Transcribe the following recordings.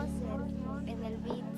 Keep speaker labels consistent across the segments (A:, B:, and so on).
A: ponemos en el beat.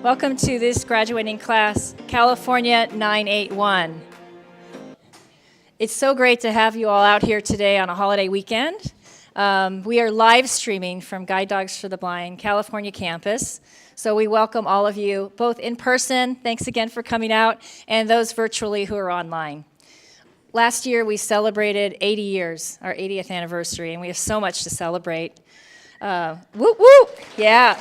A: Welcome to this graduating class, California 981. It's so great to have you all out here today on a holiday weekend. We are live streaming from Guide Dogs for the Blind California campus. So we welcome all of you, both in person, thanks again for coming out, and those virtually who are online. Last year we celebrated 80 years, our 80th anniversary, and we have so much to celebrate. Whoop, whoop, yeah.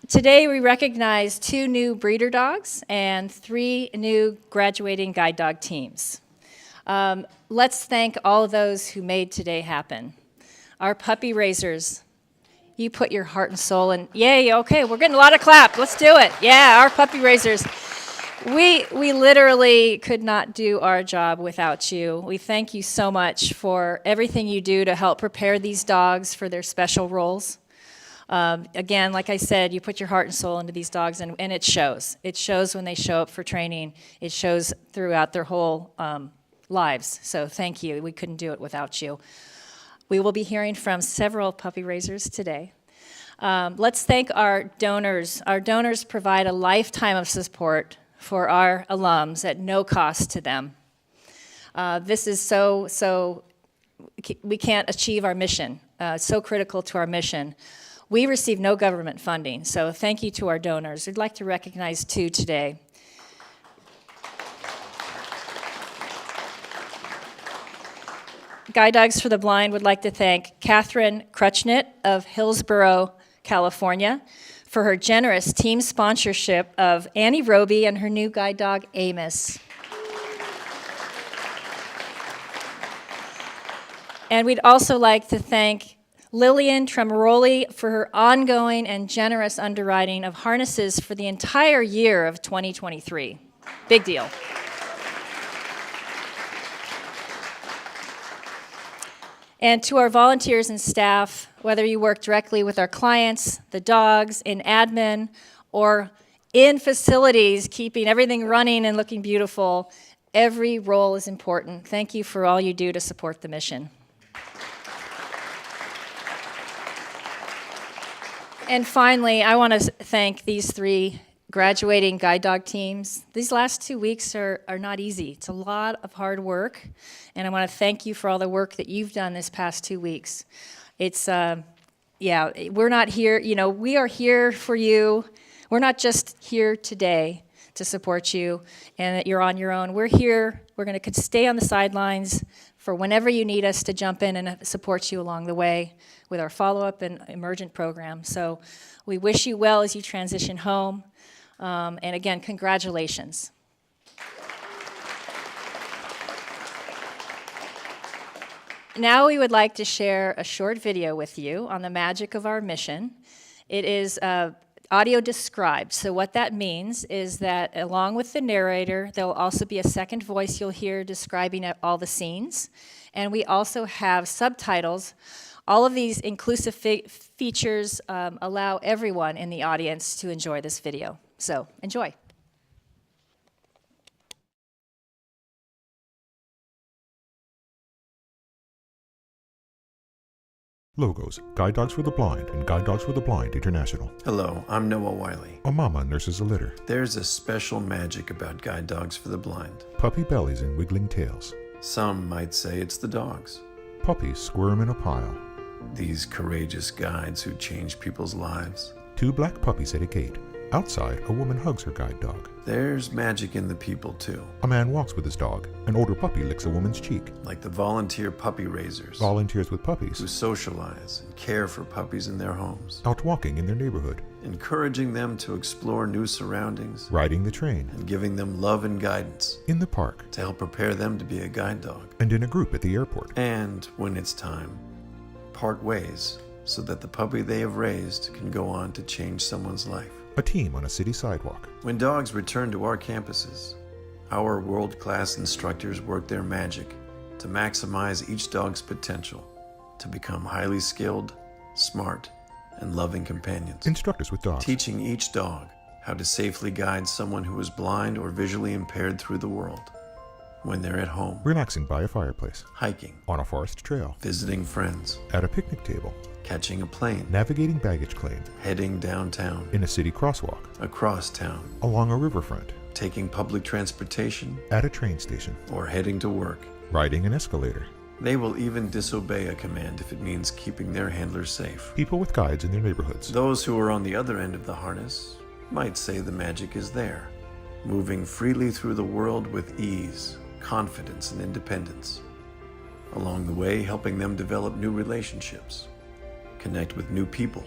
A: Today we recognize 2 new breeder dogs and 3 new graduating guide dog teams. Let's thank all of those who made today happen. Our puppy raisers, you put your heart and soul in. Yay, okay, we're getting a lot of clap. Let's do it. Yeah, our puppy raisers. We literally could not do our job without you. We thank you so much for everything you do to help prepare these dogs for their special roles. Again, like I said, you put your heart and soul into these dogs, and it shows. It shows when they show up for training. It shows throughout their whole lives. So thank you. We couldn't do it without you. We will be hearing from several puppy raisers today. Let's thank our donors. Our donors provide a lifetime of support for our alums at no cost to them. This is so we can't achieve our mission. So critical to our mission. We receive no government funding, so thank you to our donors. We'd like to recognize 2 today. Guide Dogs for the Blind would like to thank Catherine Crutchnett of Hillsborough, California, for her generous team sponsorship of Annie Roby and her new guide dog, Amos. And we'd also like to thank Lillian Tremoroli for her ongoing and generous underwriting of harnesses for the entire year of 2023. Big deal. And to our volunteers and staff, whether you work directly with our clients, the dogs, in admin, or in facilities, keeping everything running and looking beautiful, Every role is important. Thank you for all you do to support the mission. And finally, I want to thank these 3 graduating guide dog teams. These last 2 weeks are not easy. It's a lot of hard work, and I want to thank you for all the work that you've done this past 2 weeks. It's, yeah, we're not here, we are here for you. We're not just here today to support you and that you're on your own. We're here, we're going to stay on the sidelines for whenever you need us to jump in and support you along the way with our follow-up and emergent program. So we wish you well as you transition home. And again, congratulations. Now we would like to share a short video with you on the magic of our mission. It is audio described. So what that means is that along with the narrator, there will also be a second voice you'll hear describing all the scenes. And we also have subtitles. All of these inclusive features allow everyone in the audience to enjoy this video. So enjoy.
B: Logos, Guide Dogs for the Blind and Guide Dogs for the Blind International.
C: Hello, I'm Noah Wiley.
B: A mama nurses a litter.
C: There's a special magic about Guide Dogs for the Blind.
B: Puppy bellies and wiggling tails.
C: Some might say it's the dogs.
B: Puppies squirm in a pile.
C: These courageous guides who change people's lives.
B: 2 black puppies at a gate. Outside, a woman hugs her guide dog.
C: There's magic in the people too.
B: A man walks with his dog. An older puppy licks a woman's cheek.
C: Like the volunteer puppy raisers.
B: Volunteers with puppies.
C: Who socialize and care for puppies in their homes.
B: Out walking in their neighborhood.
C: Encouraging them to explore new surroundings.
B: Riding the train.
C: And giving them love and guidance.
B: In the park.
C: To help prepare them to be a guide dog.
B: And in a group at the airport.
C: And when it's time, part ways so that the puppy they have raised can go on to change someone's life.
B: A team on a city sidewalk.
C: When dogs return to our campuses, our world-class instructors work their magic to maximize each dog's potential to become highly skilled, smart, and loving companions.
B: Instructors with dogs.
C: Teaching each dog how to safely guide someone who is blind or visually impaired through the world when they're at home.
B: Relaxing by a fireplace.
C: Hiking.
B: On a forest trail.
C: Visiting friends.
B: At a picnic table.
C: Catching a plane.
B: Navigating baggage claim.
C: Heading downtown.
B: In a city crosswalk.
C: Across town.
B: Along a riverfront.
C: Taking public transportation.
B: At a train station.
C: Or heading to work.
B: Riding an escalator.
C: They will even disobey a command if it means keeping their handlers safe.
B: People with guides in their neighborhoods.
C: Those who are on the other end of the harness might say the magic is there, moving freely through the world with ease, confidence, and independence. Along the way, helping them develop new relationships, connect with new people,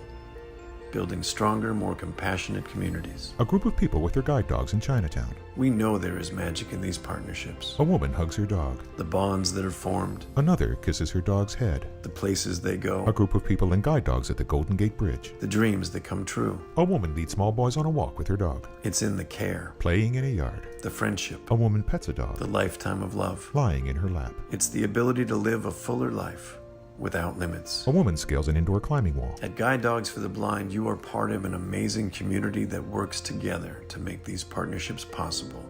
C: building stronger, more compassionate communities.
B: A group of people with their guide dogs in Chinatown.
C: We know there is magic in these partnerships.
B: A woman hugs her dog.
C: The bonds that are formed.
B: Another kisses her dog's head.
C: The places they go.
B: A group of people and guide dogs at the Golden Gate Bridge.
C: The dreams that come true.
B: A woman leads small boys on a walk with her dog.
C: It's in the care.
B: Playing in a yard.
C: The friendship.
B: A woman pets a dog.
C: The lifetime of love.
B: Lying in her lap.
C: It's the ability to live a fuller life without limits.
B: A woman scales an indoor climbing wall.
C: At Guide Dogs for the Blind, you are part of an amazing community that works together to make these partnerships possible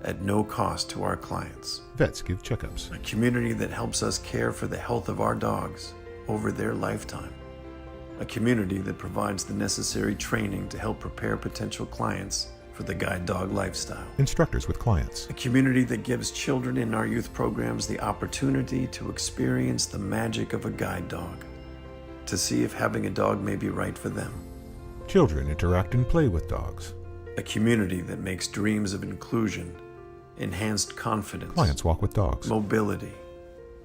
C: at no cost to our clients.
B: Vets give checkups.
C: A community that helps us care for the health of our dogs over their lifetime. A community that provides the necessary training to help prepare potential clients for the guide dog lifestyle.
B: Instructors with clients.
C: A community that gives children in our youth programs the opportunity to experience the magic of a guide dog, to see if having a dog may be right for them.
B: Children interact and play with dogs.
C: A community that makes dreams of inclusion, enhanced confidence,
B: Clients walk with dogs.
C: mobility,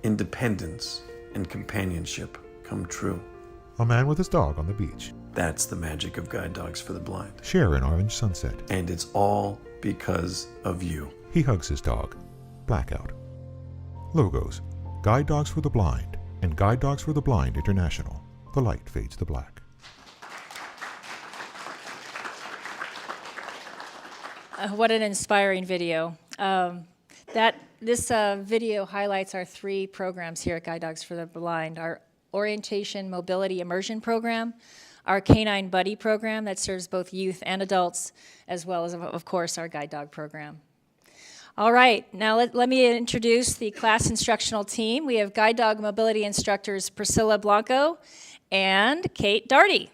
C: independence, and companionship come true.
B: A man with his dog on the beach.
C: That's the magic of Guide Dogs for the Blind.
B: Share an orange sunset.
C: And it's all because of you.
B: He hugs his dog. Blackout. Logos. Guide Dogs for the Blind and Guide Dogs for the Blind International. The light fades to black.
A: What an inspiring video. This video highlights our 3 programs here at Guide Dogs for the Blind. Our Orientation Mobility Immersion Program, our Canine Buddy Program that serves both youth and adults, as well as, of course, our Guide Dog Program. All right, now let me introduce the class instructional team. We have guide dog mobility instructors Priscilla Blanco and Kate Darty.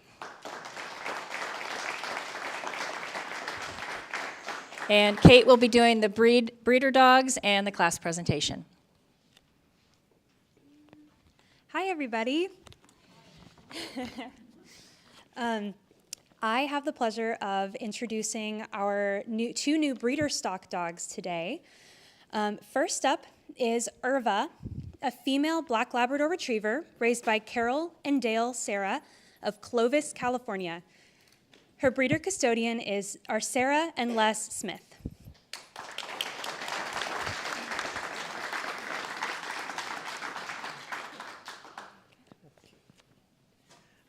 A: And Kate will be doing the breeder dogs and the class presentation.
D: Hi, everybody. I have the pleasure of introducing our two new breeder stock dogs today. First up is Irva, a female black Labrador retriever raised by Carol and Dale Sarah of Clovis, California. Her breeder custodian are Sarah and Les Smith.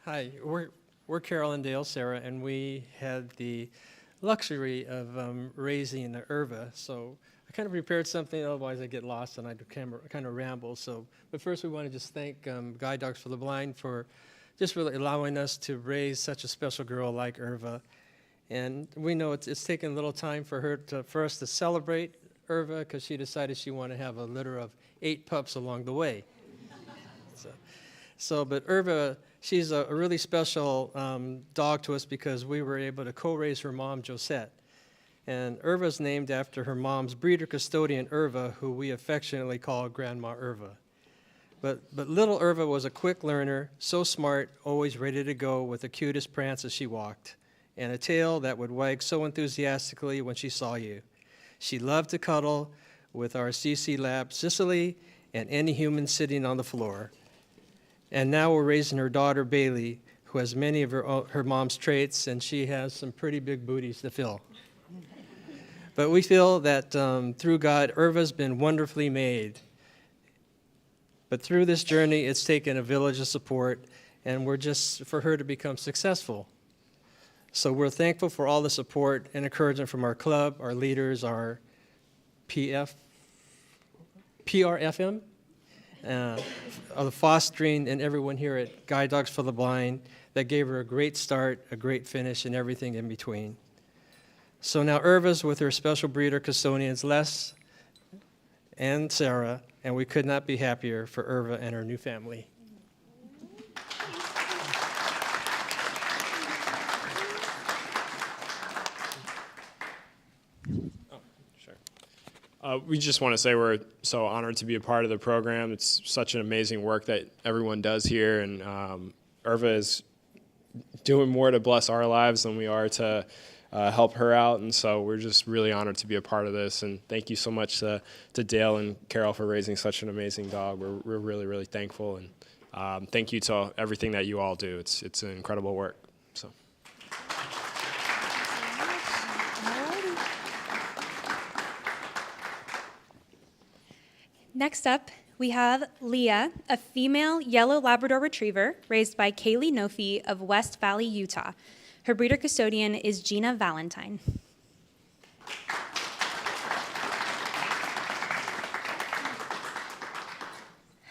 E: Hi, we're Carol and Dale Sarah, and we had the luxury of raising the Irva. So I kind of prepared something, otherwise I get lost and I kind of ramble. But first we want to just thank Guide Dogs for the Blind for just really allowing us to raise such a special girl like Irva. And we know it's taken a little time for us to celebrate Irva because she decided she wanted to have a litter of 8 pups along the way. But Irva, she's a really special dog to us because we were able to co-raise her mom, Josette. And Irva's named after her mom's breeder custodian, Irva, who we affectionately call Grandma Irva. But little Irva was a quick learner, so smart, always ready to go with the cutest prance as she walked, and a tail that would wag so enthusiastically when she saw you. She loved to cuddle with our CC Lab, Cicely, and any human sitting on the floor. And now we're raising her daughter, Bailey, who has many of her mom's traits, and she has some pretty big booties to fill. But we feel that through God, Irva's been wonderfully made. But through this journey, it's taken a village of support, and we're just for her to become successful. So we're thankful for all the support and encouragement from our club, our leaders, our PRFM, the fostering, and everyone here at Guide Dogs for the Blind that gave her a great start, a great finish, and everything in between. So now Irva's with her special breeder custodians, Les and Sarah, and we could not be happier for Irva and her new family.
F: We just want to say we're so honored to be a part of the program. It's such an amazing work that everyone does here, and Irva is doing more to bless our lives than we are to help her out, and so we're just really honored to be a part of this, and thank you so much to Dale and Carol for raising such an amazing dog. We're really, really thankful, and thank you to everything that you all do. It's an incredible work. So.
D: Next up, we have Leah, a female yellow Labrador retriever raised by Kaylee Nofi of West Valley, Utah. Her breeder custodian is Gina Valentine.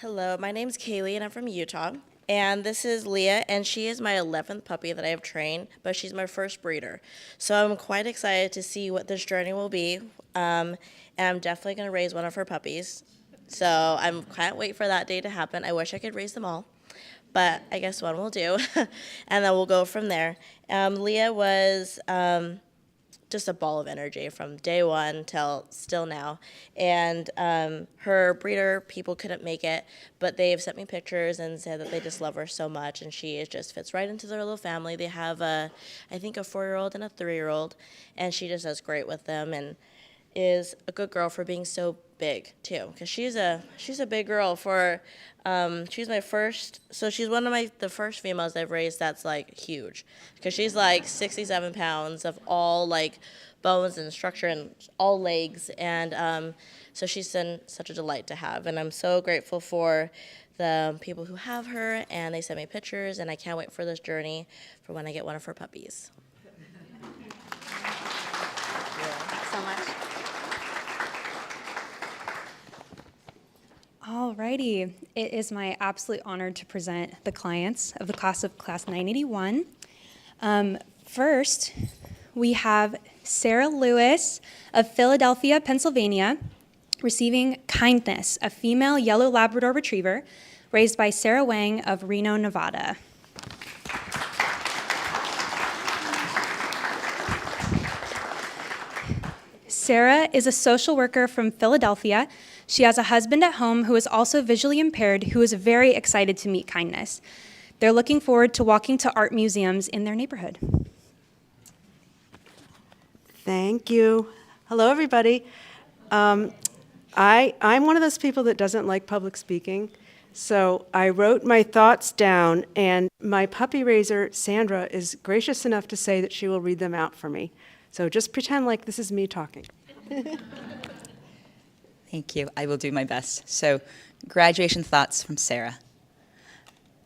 G: Hello, my name's Kaylee and I'm from Utah. And this is Leah, and she is my 11th puppy that I have trained, but she's my first breeder. So I'm quite excited to see what this journey will be, and I'm definitely going to raise one of her puppies. So I can't wait for that day to happen. I wish I could raise them all, but I guess one will do, and then we'll go from there. Leah was just a ball of energy from day one till still now, and her breeder people couldn't make it, but they've sent me pictures and said that they just love her so much, and she just fits right into their little family. They have I think a 4-year-old and a 3-year-old, and she just does great with them, and is a good girl for being so big too, because she's a big girl for she's my first, so she's one of the first females I've raised that's like huge, because she's like 67 pounds of all like bones and structure and all legs, and so she's been such a delight to have, and I'm so grateful for the people who have her, and they send me pictures, and I can't wait for this journey for when I get one of her puppies. Thanks so much.
D: Alrighty, it is my absolute honor to present the clients of the class 981. First, we have Sarah Lewis of Philadelphia, Pennsylvania, receiving Kindness, a female yellow Labrador retriever raised by Sarah Wang of Reno, Nevada. Sarah is a social worker from Philadelphia. She has a husband at home who is also visually impaired, who is very excited to meet Kindness. They're looking forward to walking to art museums in their neighborhood.
H: Thank you. Hello, everybody. I'm one of those people that doesn't like public speaking, so I wrote my thoughts down, and my puppy raiser, Sandra, is gracious enough to say that she will read them out for me. So just pretend like this is me talking.
I: Thank you. I will do my best. So, graduation thoughts from Sarah.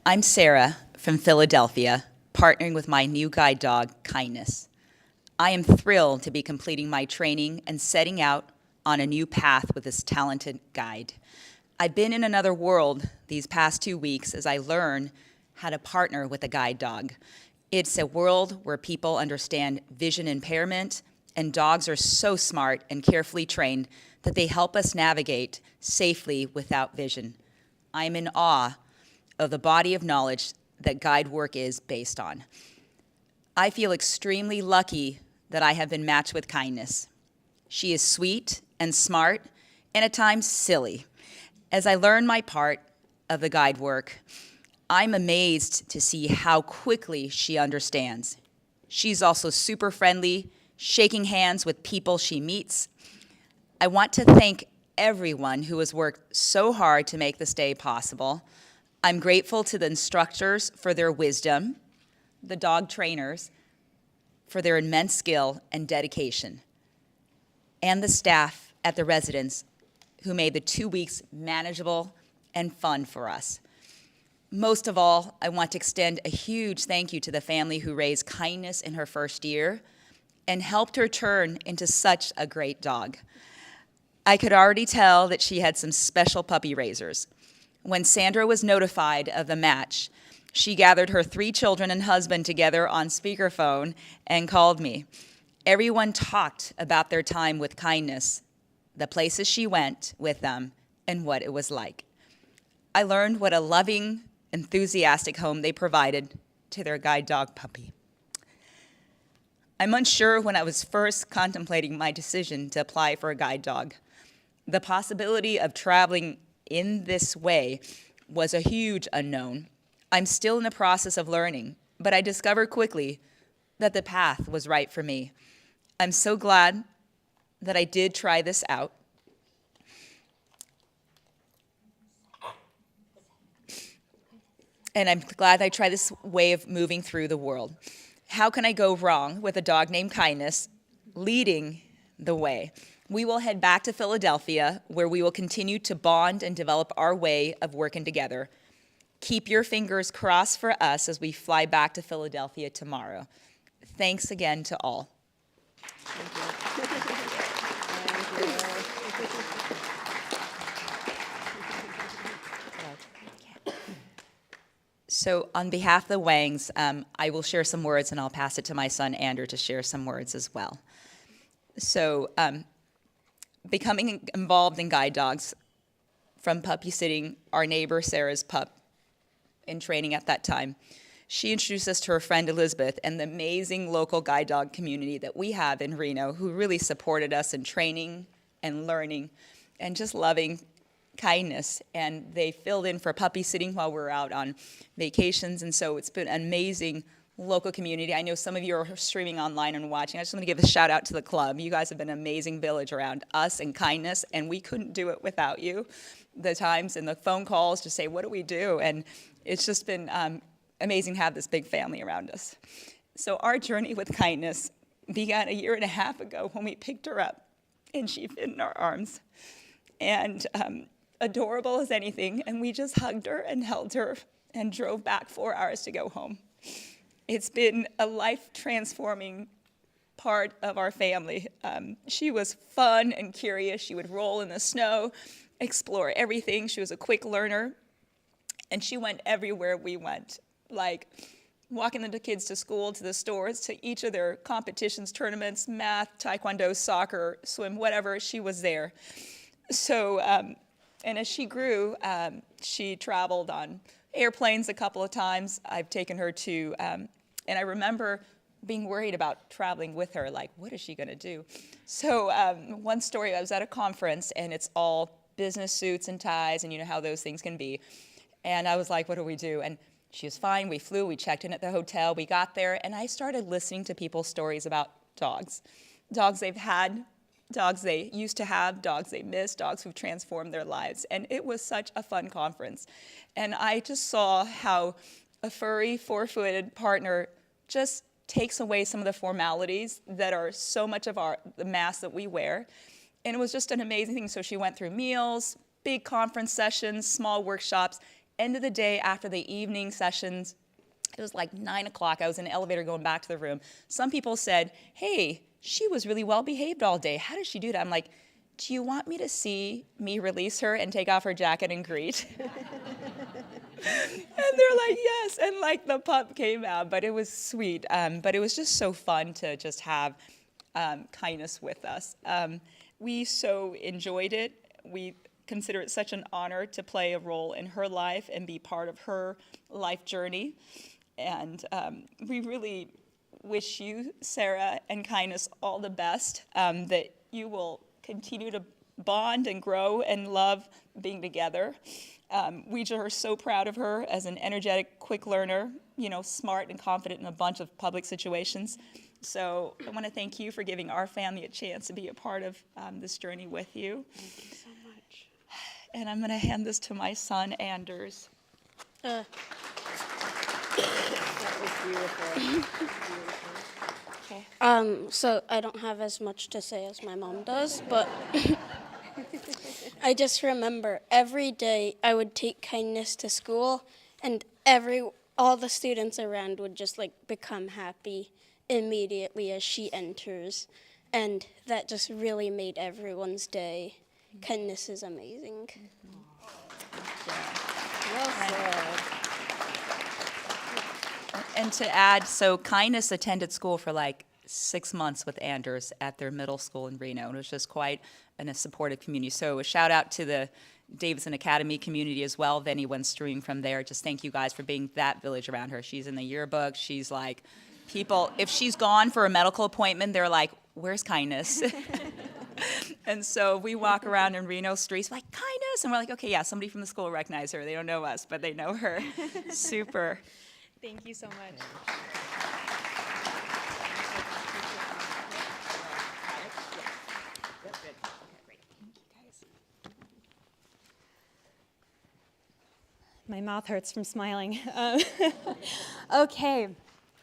I: I'm Sarah from Philadelphia, partnering with my new guide dog, Kindness. I am thrilled to be completing my training and setting out on a new path with this talented guide. I've been in another world these past 2 weeks as I learn how to partner with a guide dog. It's a world where people understand vision impairment, and dogs are so smart and carefully trained that they help us navigate safely without vision. I'm in awe of the body of knowledge that guide work is based on. I feel extremely lucky that I have been matched with Kindness. She is sweet and smart and at times silly. As I learn my part of the guide work, I'm amazed to see how quickly she understands. She's also super friendly, shaking hands with people she meets. I want to thank everyone who has worked so hard to make this day possible. I'm grateful to the instructors for their wisdom, the dog trainers for their immense skill and dedication, and the staff at the residence who made the 2 weeks manageable and fun for us. Most of all, I want to extend a huge thank you to the family who raised Kindness in her first year and helped her turn into such a great dog. I could already tell that she had some special puppy raisers. When Sandra was notified of the match, she gathered her 3 children and husband together on speakerphone and called me. Everyone talked about their time with Kindness, the places she went with them, and what it was like. I learned what a loving, enthusiastic home they provided to their guide dog puppy. I'm unsure when I was first contemplating my decision to apply for a guide dog. The possibility of traveling in this way was a huge unknown. I'm still in the process of learning, but I discovered quickly that the path was right for me. I'm so glad that I did try this out. And I'm glad I tried this way of moving through the world. How can I go wrong with a dog named Kindness leading the way? We will head back to Philadelphia, where we will continue to bond and develop our way of working together. Keep your fingers crossed for us as we fly back to Philadelphia tomorrow. Thanks again to all. So on behalf of the Wangs, I will share some words, and I'll pass it to my son, Andrew, to share some words as well. So becoming involved in guide dogs, from puppy sitting our neighbor Sarah's pup in training at that time, she introduced us to her friend Elizabeth and the amazing local guide dog community that we have in Reno, who really supported us in training and learning and just loving Kindness. And they filled in for puppy sitting while we were out on vacations, and so it's been an amazing local community. I know some of you are streaming online and watching. I just want to give a shout out to the club. You guys have been an amazing village around us and Kindness, and we couldn't do it without you. The times and the phone calls to say, what do we do? And it's just been amazing to have this big family around us. So our journey with Kindness began 1.5 years ago when we picked her up and she fit in our arms. And adorable as anything, and we just hugged her and held her and drove back 4 hours to go home. It's been a life-transforming part of our family. She was fun and curious. She would roll in the snow, explore everything. She was a quick learner, and she went everywhere we went. Like, walking the kids to school, to the stores, to each of their competitions, tournaments, math, taekwondo, soccer, swim, whatever, she was there. So, and as she grew, she traveled on airplanes a couple of times. I've taken her to, and I remember being worried about traveling with her, like, what is she going to do? So one story, I was at a conference, and it's all business suits and ties, and you know how those things can be. And I was like, what do we do? And she was fine. We flew. We checked in at the hotel. We got there, and I started listening to people's stories about dogs. Dogs they've had, dogs they used to have, dogs they miss, dogs who've transformed their lives. And it was such a fun conference. And I just saw how a furry, four-footed partner just takes away some of the formalities that are so much of the mask that we wear. And it was just an amazing thing. So she went through meals, big conference sessions, small workshops. End of the day, after the evening sessions, it was like 9 o'clock. I was in an elevator going back to the room. Some people said, hey, she was really well behaved all day. How did she do that? I'm like, do you want me to see me release her and take off her jacket and greet? And they're like, yes. And like the pup came out, but it was sweet. But it was just so fun to just have kindness with us. We so enjoyed it. We consider it such an honor to play a role in her life and be part of her life journey. And we really wish you, Sarah, and Kindness all the best, that you will continue to bond and grow and love being together. We are so proud of her as an energetic, quick learner, you know, smart and confident in a bunch of public situations. So I want to thank you for giving our family a chance to be a part of this journey with you.
H: Thank you so much.
I: And I'm going to hand this to my son, Anders.
H: That was beautiful.
I: Okay.
J: So I don't have as much to say as my mom does, but I just remember every day I would take Kindness to school, and all the students around would just like become happy immediately as she enters, and that just really made everyone's day. Kindness is amazing.
H: Well said.
I: And to add, so Kindness attended school for like 6 months with Anders at their middle school in Reno. And it was just quite a supportive community. So a shout out to the Davidson Academy community as well. If anyone's streaming from there, just thank you guys for being that village around her. She's in the yearbook. She's like, people, if she's gone for a medical appointment, they're like, where's Kindness? And so we walk around in Reno streets like, Kindness. And we're like, okay, yeah, somebody from the school will recognize her. They don't know us, but they know her. Super.
D: Thank you so much. My mouth hurts from smiling. Okay,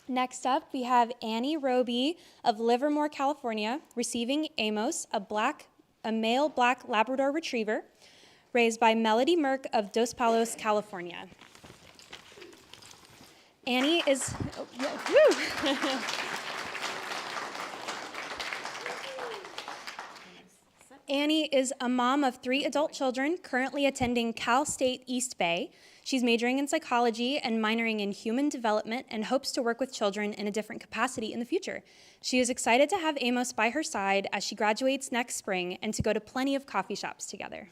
D: next up we have Annie Roby of Livermore, California, receiving Amos, a male black Labrador Retriever, raised by Melody Merck of Dos Palos, California. Annie is, Annie is a mom of 3 adult children, currently attending Cal State East Bay. She's majoring in psychology and minoring in human development and hopes to work with children in a different capacity in the future. She is excited to have Amos by her side as she graduates next spring and to go to plenty of coffee shops together.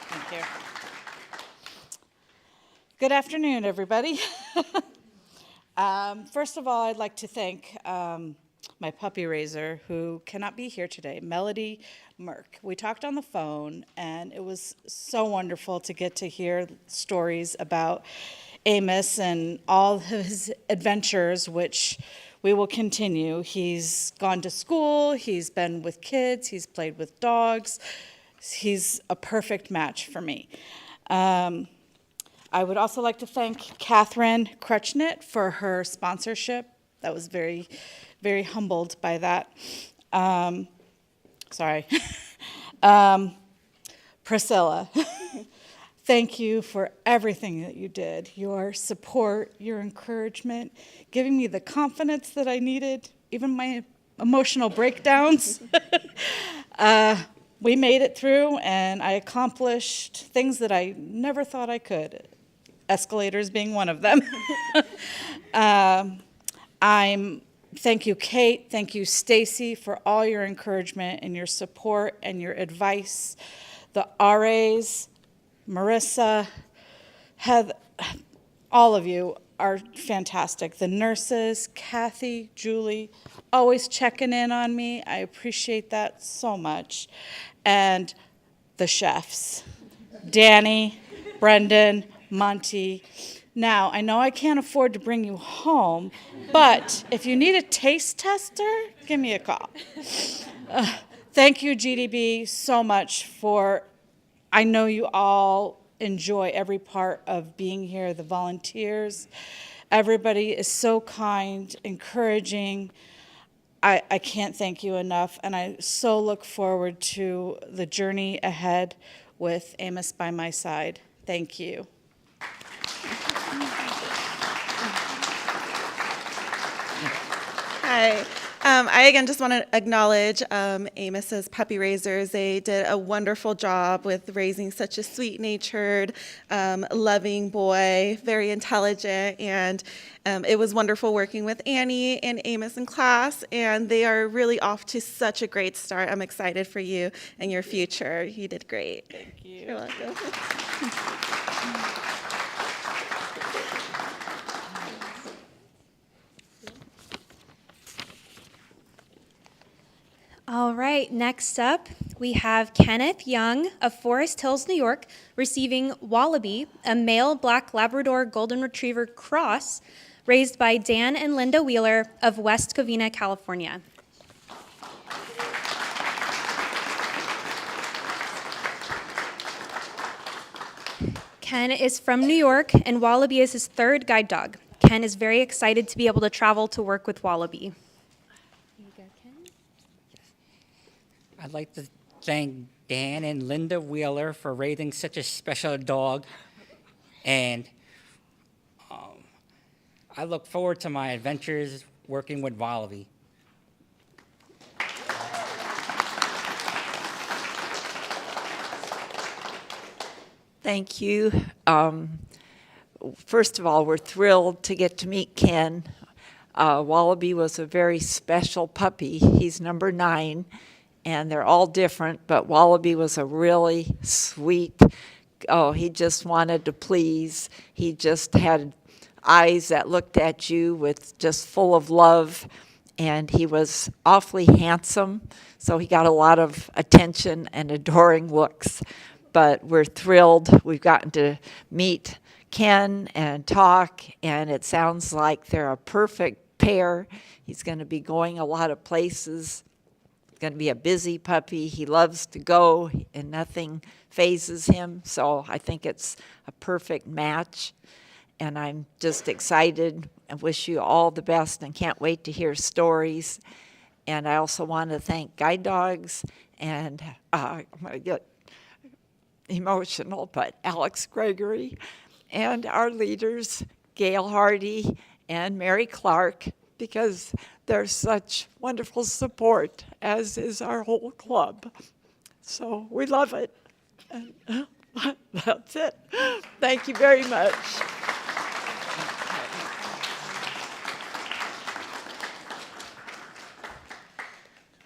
K: Thank you. Good afternoon, everybody. First of all, I'd like to thank my puppy raiser, who cannot be here today, Melody Merck. We talked on the phone, and it was so wonderful to get to hear stories about Amos and all of his adventures, which we will continue. He's gone to school, he's been with kids, he's played with dogs. He's a perfect match for me. I would also like to thank Catherine Crutchnett for her sponsorship. That was very, very humbled by that. Sorry. Priscilla, thank you for everything that you did, your support, your encouragement, giving me the confidence that I needed, even my emotional breakdowns. We made it through, and I accomplished things that I never thought I could. escalators being one of them. Thank you, Kate. Thank you, Stacy, for all your encouragement and your support and your advice. The RAs, Marissa, Heather, all of you are fantastic. The nurses, Kathy, Julie, always checking in on me. I appreciate that so much. And the chefs, Danny, Brendan, Monty. Now, I know I can't afford to bring you home, but if you need a taste tester, give me a call. Thank you, GDB, so much for, I know you all enjoy every part of being here, the volunteers. Everybody is so kind, encouraging. I can't thank you enough, and I so look forward to the journey ahead with Amos by my side. Thank you.
L: Hi. I again just want to acknowledge Amos's puppy raisers. They did a wonderful job with raising such a sweet-natured, loving boy, very intelligent, and it was wonderful working with Annie and Amos in class, and they are really off to such a great start. I'm excited for you and your future. You did great.
K: Thank you.
L: You're welcome.
D: All right, next up, we have Kenneth Young of Forest Hills, New York, receiving Wallaby, a male black Labrador Golden Retriever cross raised by Dan and Linda Wheeler of West Covina, California. Ken is from New York, and Wallaby is his third guide dog. Ken is very excited to be able to travel to work with Wallaby.
M: I'd like to thank Dan and Linda Wheeler for raising such a special dog, and I look forward to my adventures working with Wallaby.
N: Thank you. First of all, we're thrilled to get to meet Ken. Wallaby was a very special puppy. He's number 9. And they're all different, but Wallaby was a really sweet, he just wanted to please. He just had eyes that looked at you with just full of love, and he was awfully handsome, so he got a lot of attention and adoring looks. But we're thrilled. We've gotten to meet Ken and talk, and it sounds like they're a perfect pair. He's going to be going a lot of places. Going to be a busy puppy. He loves to go, and nothing phases him. So I think it's a perfect match. And I'm just excited and wish you all the best and can't wait to hear stories. And I also want to thank Guide Dogs and I'm going to get emotional, but Alex Gregory and our leaders, Gail Hardy and Mary Clark, because they're such wonderful support, as is our whole club. So we love it. And that's it. Thank you very much.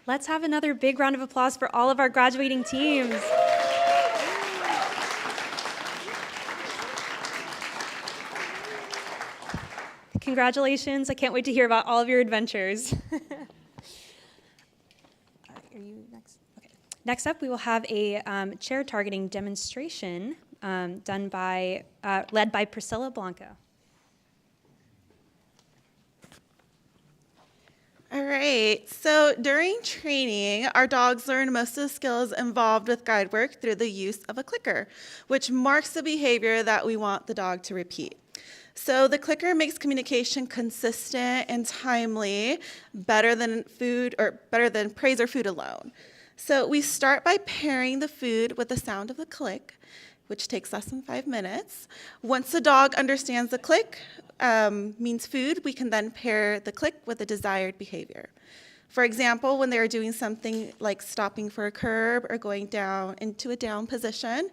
D: Let's have another big round of applause for all of our graduating teams. Congratulations. I can't wait to hear about all of your adventures. Are you next? Okay. Next up, we will have a chair targeting demonstration led by Priscilla Blanco.
L: All right, so during training, our dogs learn most of the skills involved with guide work through the use of a clicker, which marks the behavior that we want the dog to repeat. So the clicker makes communication consistent and timely, better than praise or food alone. So we start by pairing the food with the sound of the click, which takes less than 5 minutes. Once the dog understands the click means food, we can then pair the click with the desired behavior. For example, when they're doing something like stopping for a curb or going down into a down position,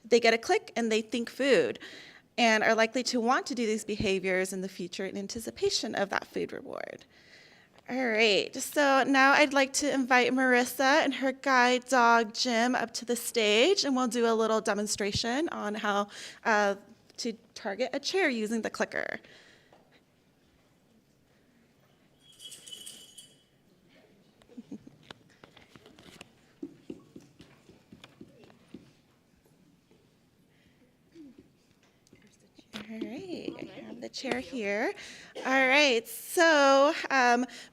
L: they get a click and they think food. and are likely to want to do these behaviors in the future in anticipation of that food reward. All right, so now I'd like to invite Marissa and her guide dog Jim up to the stage, and we'll do a little demonstration on how to target a chair using the clicker. All right, I have the chair here. All right, so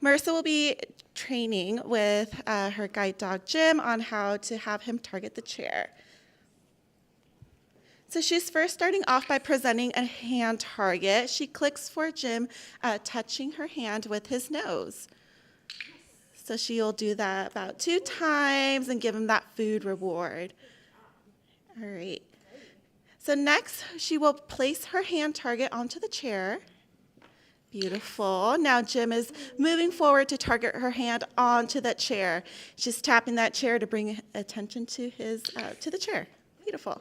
L: Marissa will be training with her guide dog Jim on how to have him target the chair. So she's first starting off by presenting a hand target. She clicks for Jim, touching her hand with his nose. So she'll do that about 2 times and give him that food reward. All right. So next, she will place her hand target onto the chair. Beautiful. Now Jim is moving forward to target her hand onto that chair. She's tapping that chair to bring attention to the chair. Beautiful.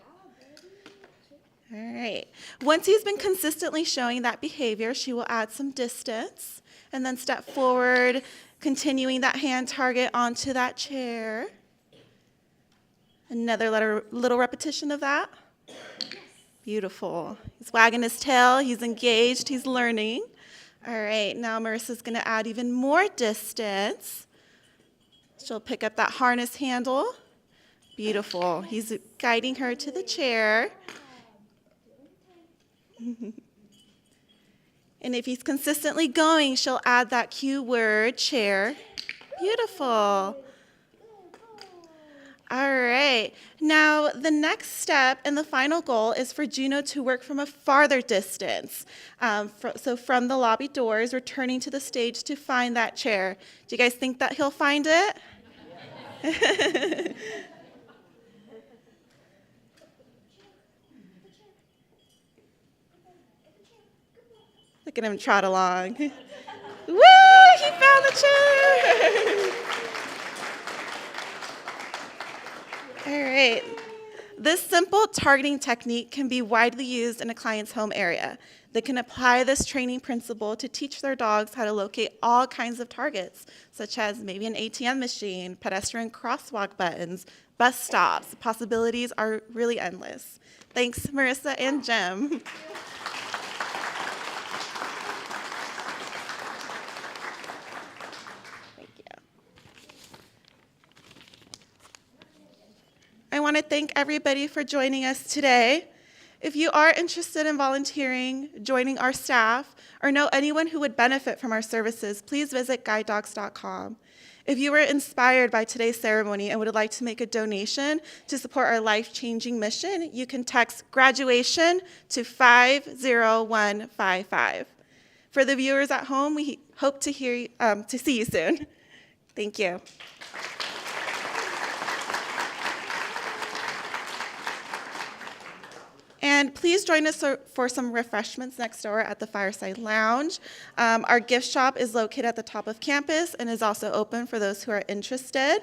L: All right. Once he's been consistently showing that behavior, she will add some distance and then step forward, continuing that hand target onto that chair. Another little repetition of that. Beautiful. He's wagging his tail. He's engaged. He's learning. All right. Now Marissa's going to add even more distance. She'll pick up that harness handle. Beautiful. He's guiding her to the chair. And if he's consistently going, she'll add that cue word, chair. Beautiful. All right. Now, the next step and the final goal is for Juno to work from a farther distance. So from the lobby doors, returning to the stage to find that chair. Do you guys think that he'll find it? Look at him trot along. Woo! He found the chair! All right. This simple targeting technique can be widely used in a client's home area. They can apply this training principle to teach their dogs how to locate all kinds of targets, such as maybe an ATM machine, pedestrian crosswalk buttons, bus stops. The possibilities are really endless. Thanks, Marissa and Jim. I want to thank everybody for joining us today. If you are interested in volunteering, joining our staff, or know anyone who would benefit from our services, please visit guidedogs.com. If you were inspired by today's ceremony and would like to make a donation to support our life-changing mission, you can text graduation to 50155. For the viewers at home, we hope to see you soon. Thank you. And please join us for some refreshments next door at the Fireside Lounge. Our gift shop is located at the top of campus and is also open for those who are interested.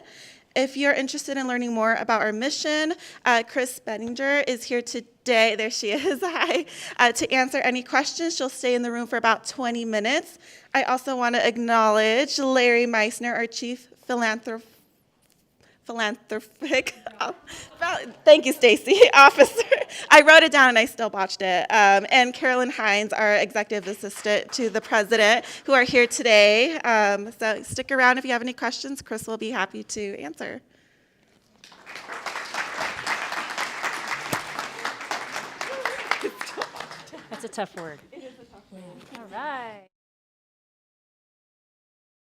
L: If you're interested in learning more about our mission, Chris Benninger is here today. There she is. Hi. To answer any questions. She'll stay in the room for about 20 minutes. I also want to acknowledge Larry Meissner, our chief philanthropic, thank you, Stacy, officer. I wrote it down and I still botched it. And Carolyn Hines, our executive assistant to the president, who are here today. So stick around if you have any questions. Chris will be happy to answer.
A: That's a tough word. All right.